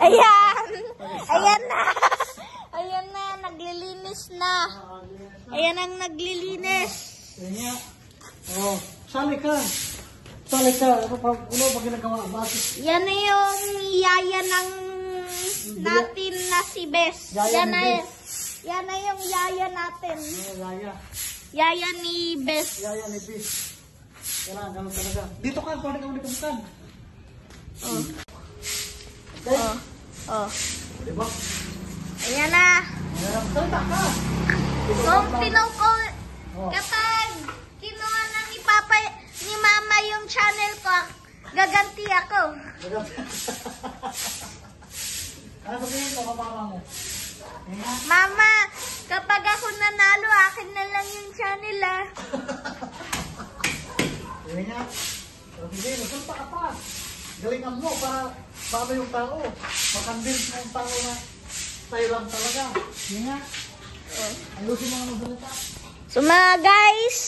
Ayan. Ayan na. Ayan na. Naglilinis na. Ayan ang naglilinis. Kaya, oh, sali ka. Sali ka. Ano pa ginagawa? Bakit? Yan na yung yaya ng natin na si Bes. Yan na yung yaya natin. Yaya. Yaya ni Bes. Yaya ni Bes. Kailangan ganun talaga. Dito ka, pwede ka ulit kumukan. Oh. Okay? Oh. Diba? Ayan na. Salita ka. Kung pinukol, kapag kinuha na ni Papa, ni Mama yung channel ko, gaganti ako. Ano sabihin ko, mama mo? Mama, kapag ako nanalo, akin na lang yung channel ah. Sige nga. Sige, nasalita ka pa. Galingan mo para paano yung tao. Makandins mo yung tao na tayo lang talaga. Sige nga. Ayusin mo nga magsalita. So mga guys,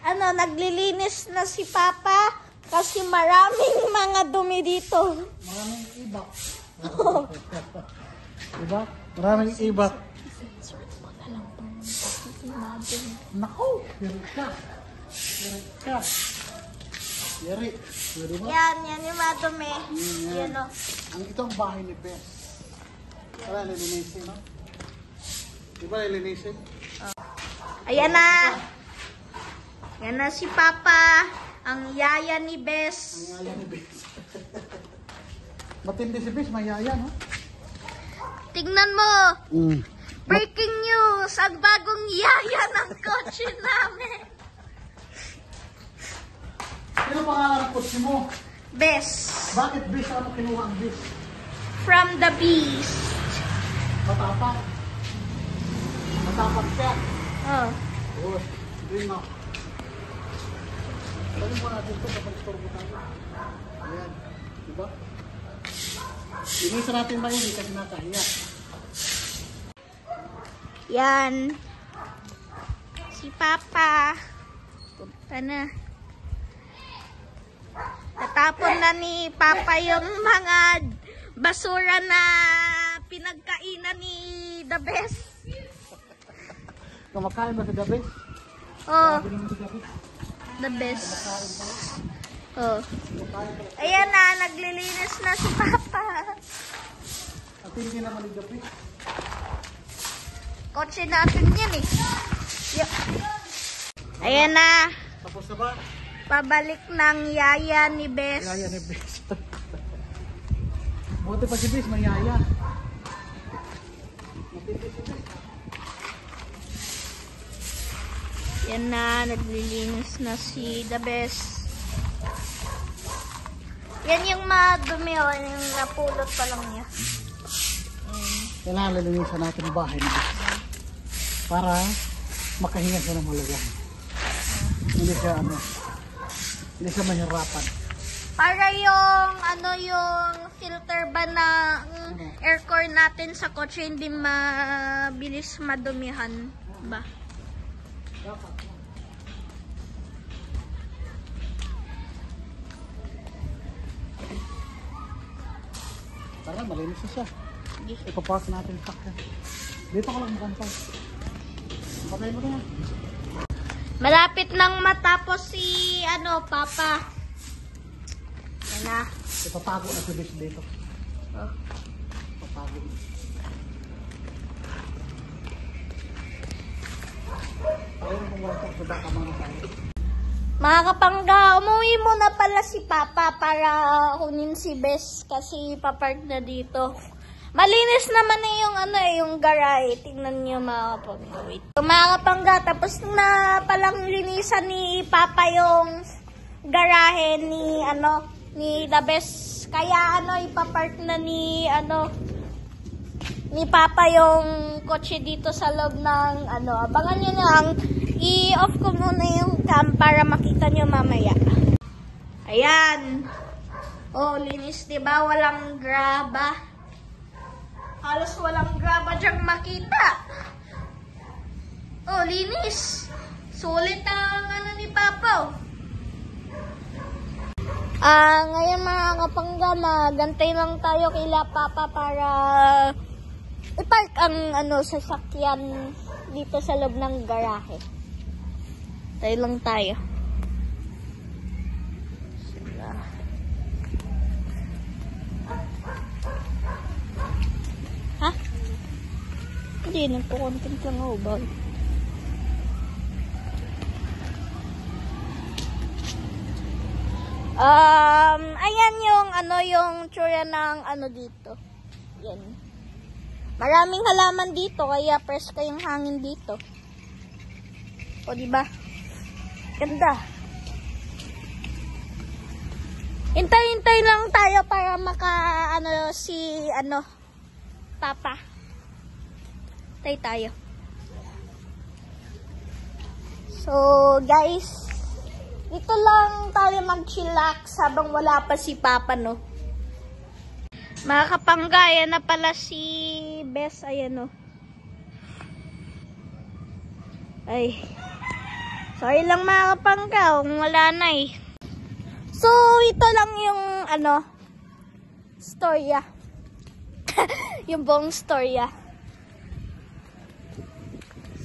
naglilinis na si Papa kasi maraming mga dumi dito. Maraming ibak. Diba? Maraming ibak. Naku! Yari ka. Yari ka. Yari. Yari ba? Yan yung mga dumi. Yan o. Ang itong bahay ni Bes. Wala, lilinisin, no? Diba lilinisin? Ayan na. Yan na si Papa, ang yaya ni Bes. Ang yaya ni Bes. Matindi si Bes, may yaya, no? Tingnan mo. Breaking news, ang bagong yaya ng kotse namin. Sino pangalan ng kotse mo? Bes. Bakit Bes? Ano kinuha ang Bes? From the Beast. Matapak. Matapak siya. Oh. Oo, green na. Sabi mo natin ito kapag store mo tayo. Ayan. Diba? Inisa natin maigi kasi nakahiya. Yan. Si Papa. Punta na. Natapon na ni Papa yung mga basura na pinagkainan ni The Best. Kumakain ba si The Best? Oh, Sabi naman si The Best. The Best. Oh. Ayan na, naglilinis na si Papa. At hindi naman ni The Best. Kotse natin yan eh. Ayan na. Tapos na ba? Pabalik ng yaya ni Bes. Yaya ni Best. Buti pa si Best, may yaya. Matindi si Best. Yan na, naglilinis na si The Best. Yan yung madumi o, yung napulot pa lang niya. Kailangan lilinisan natin ang bahay ni Best. Para makahinga siya ng malagahan. Hindi siya mahirapan. Para yung, yung filter ba ng aircon natin sa kotse hindi mabilis madumihan ba? Dapat. Tara, malinis na siya. Ipapark natin sa sakyan. Dito ka lang makantay. Patay mo na. Malapit nang matapos si Papa. Yan na. Ipatago na si Bes dito. Oh. Ipatago na. Ayun kung wala sa baka mga tayo. Mga kapangga, umuwi muna pala si Papa para kunin si Bes kasi papark na dito. Malinis naman na yung yung garay. Tingnan niyo mga kapangga. Wait. So, mga kapangga, tapos na palang linisan ni Papa yung garahe ni ni The Best. Kaya ipapark na ni Papa yung kotse dito sa loob ng abangan niyo lang. I-off ko muna yung cam para makita niyo mamaya. Ayan. Oh, linis 'di ba? Walang graba. Halos walang graba diyang makita. Oh, linis. Sulit ang ni Papa. Ngayon mga kapangga, magantay lang tayo kila Papa para i-park ang sasakyan dito sa loob ng garahe. Tayo lang tayo. Ha? Hindi, nagpo-content lang ako ba? Ayan yung tsura ng dito. Yan. Maraming halaman dito, kaya fresh kayong hangin dito. O, diba? Ganda. Hintay-hintay lang tayo para si Papa. Hintay tayo. So, guys, dito lang tayo mag-chillax habang wala pa si Papa, no? Mga kapangga, ayan na pala si Bes, ayan, no? Ay. Sorry lang mga kapangga, kung wala na eh. So, ito lang yung, storya. Yung buong storya.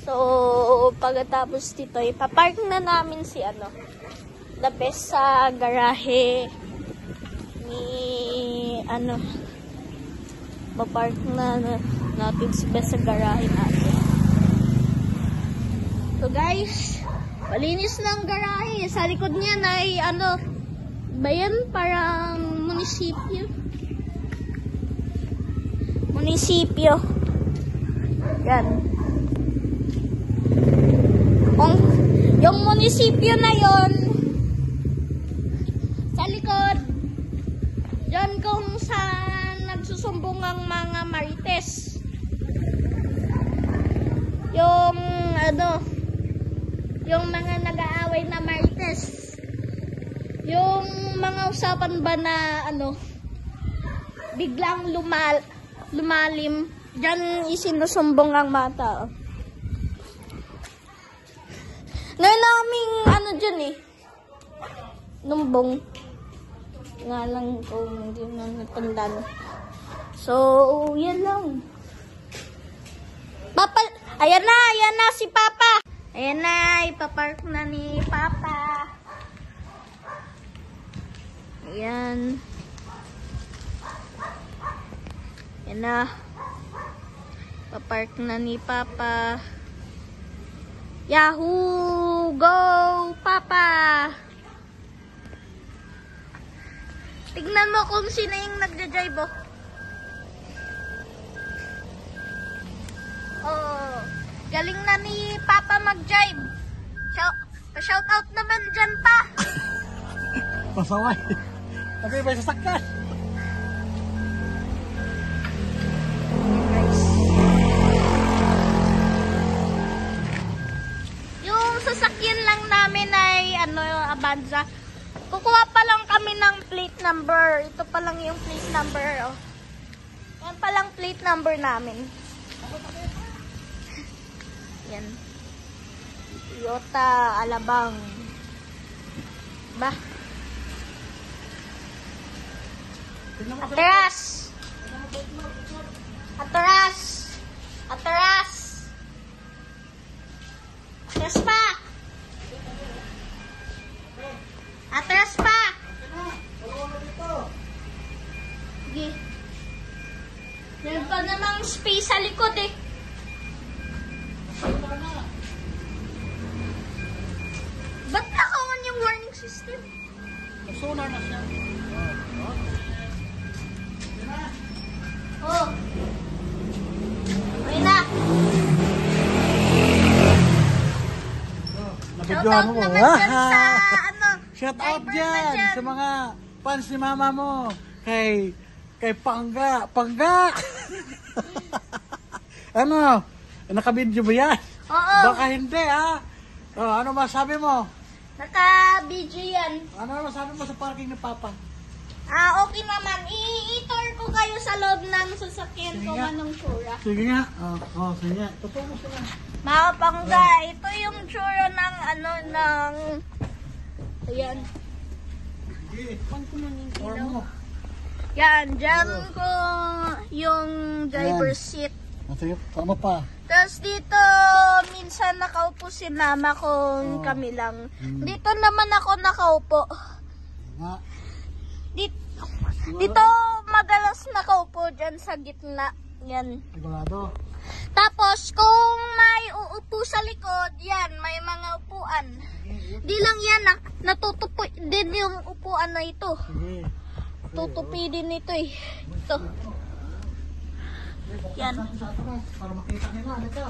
So, pagkatapos dito, ipapark na namin si, the best sa garahe ni, papark na natin si best sa garahe natin. So, guys, malinis ng garahe. Sa likod niya ay, bayan, parang munisipyo. Munisipyo. Yan. Yung munisipyo na yon sa likod, dyan kung saan nagsusumbong ang mga marites. Yung mga nag-aaway na marites. Yung mga usapan ba na biglang lumalim, dyan isinusumbong ang mga tao. Ngayon naming dyan eh. Numbong. Nga lang kung hindi na natandaan. So, yan lang. Papa, ayan na si Papa. Ayan na, ipapark na ni Papa. Ayan. Ayan na. Ipapark na ni Papa. Yahoo! Go, Papa! Tignan mo kung sino yung nagja-drive, oh. Oh, galing na ni Papa mag-drive. Pa-shout out naman dyan, pa. Pasaway. Tapi may sasakyan. Sasakyan lang namin ay Avanza. Kukuha pa lang kami ng plate number. Ito pa lang yung plate number, oh. Yan pa lang plate number namin. Yan. Toyota Alabang. Ba? Atras! Atras! Atras! Atras pa! Atras pa! Sige. Meron pa namang space sa likod eh. Ba't nakawan yung warning system? Sonar na siya. Oh. Ayun na. Nabidyohan mo. Naman dyan sa Shout out driver dyan na dyan. sa mga fans ni mama mo. Kay Pangga. Pangga! Nakabidyo ba yan? Oo. Baka hindi ha. Ano masabi mo? Naka-video yan. Ano masabi mo sa parking ni Papa? Okay naman. I-tour ko kayo sa loob ng sasakyan Sige kung nga. anong tsura. Sige nga. Sige nga. Totoo mo sila. Mga kapangga, ito yung tsura ng ayan. Sige. Pang ko man yung Or ilaw. mo. Yan, dyan ko yung driver seat. Sige, tama pa. Tapos dito, minsan nakaupo si mama kung Oh. kami lang. Dito naman ako nakaupo. Nga. Dito madalas nakaupo dyan sa gitna. Yan. Sigurado. Tapos kung may uupo sa likod, yan, may mga upuan. Di lang yan, natutupi din yung upuan na ito. Sige. Tutupi din ito eh. Ito. Yan. Sa atas, para makita nila. Ito.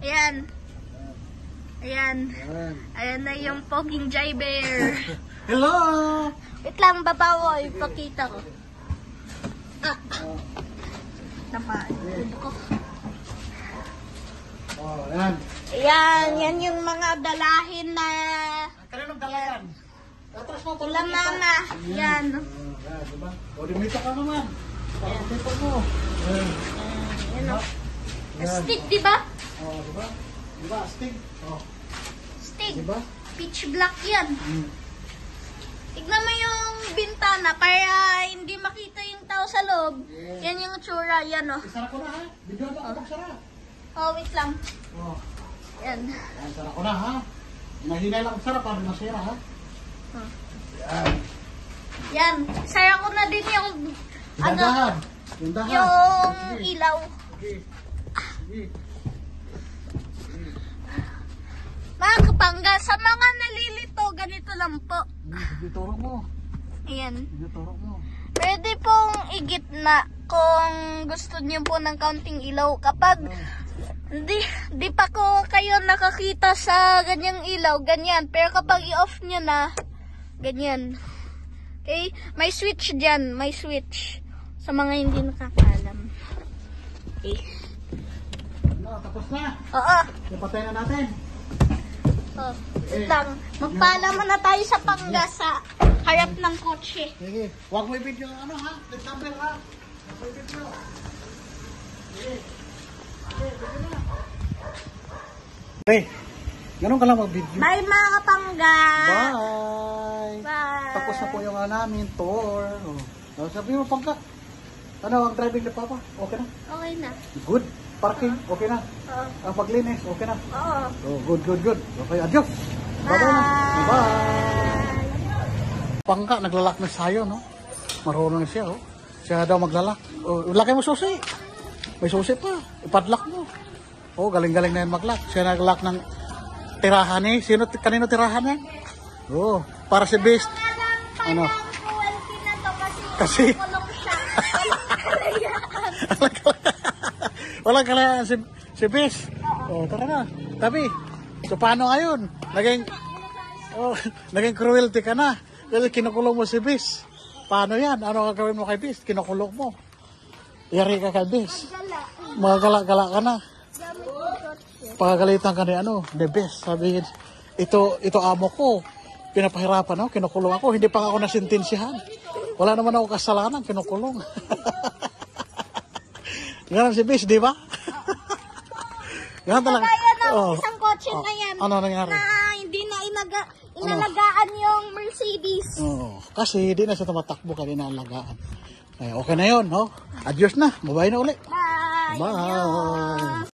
Ayan. Ayan. Ayan. Ayan na yung poging driver. Hello! Wait lang, babaw, ipakita ko. Napaan ko. Oh, ayan. Ayan, yan yung mga dalahin na Kaninong dala yan? Atras mo, tula mama. Yan. Ayan, diba? O, dimita ka naman. Para makita mo. Ayan. Yan o. Ayan. Stick, di ba? Oh, diba? Diba, astig? Oh, Stick. diba? Pitch black yan. Hmm. Tignan mo yung bintana para hindi makita yung tao sa loob. Yan yung tsura, yan o. Isara ko na ha? Bigyan mo ako magsara. Oh, wait lang. Oh, Yan. ayan, sara ko na ha? Nahinay lang magsara para masira ha? Oh. Ayan. Yan. Saya ko na din yung, ano, Dahan. Yung dahan. yung Sige. ilaw. Sige. Sige. Mga kapangga, sa mga nalilito, ganito lang po. Dituro mo. Ayan. Dituro mo. Pwede pong igitna kung gusto niyo po ng kaunting ilaw. Kapag di pa ko kayo nakakita sa ganyang ilaw, ganyan. Pero kapag i-off nyo na, ganyan. Okay? May switch dyan. May switch. Sa mga hindi nakakaalam. Okay. Ano, tapos na. Oo. Ipatay na natin. Oh. Wait lang. Magpaalam muna tayo sa pangga sa harap ng kotse. Sige. Huwag mo i-video ano ha? Plate number ha? Huwag mo i-video. Sige. Sige, video na. Okay. Ganun ka lang mag-video. Bye mga kapangga! Bye! Bye! Tapos na po yung namin tour. Oh. Sabi mo, Pangka. Ano, ang driving na papa? Okay na? Okay na. Good. Parking? Okay na? Oo. Ang paglinis? Okay na? Oo. Oh, good, good, good. Okay, adios. Bye-bye na. Bye! Pangka, naglalak na sayo, no? Marunong siya, oh. Siya daw maglalak. Oh, laki mo susi. May susi pa. Ipadlak mo. Oh, galing-galing na yan maglak. Siya naglak ng tirahan eh. Kanino tirahan yan? Oh, para si Beast. Ano? Kasi Kulong siya. walang kalayaan si Beast. Oh, tara na. Tabi. So paano ngayon? Naging cruelty ka na. Kasi kinukulong mo si Beast. Paano yan? Ano gagawin mo kay Beast? Kinukulong mo. Yari ka kay Beast. Magagala-gala ka na. Pagagalitan ka ni ni Beast. Sabihin, ito amo ko. Pinapahirapan ako, kinukulong ako. Hindi pa ako nasintensyahan. Wala naman ako kasalanan, kinukulong. Ganun si Beast, di ba? Ganun talaga. Kaya ng isang kotse na yan. Ano nangyari? Na hindi na inalagaan yung Mercedes. Kasi hindi na siya tumatakbo kasi inaalagaan. Okay na yun, no? Adios na. Bye-bye na uli. Bye! Bye!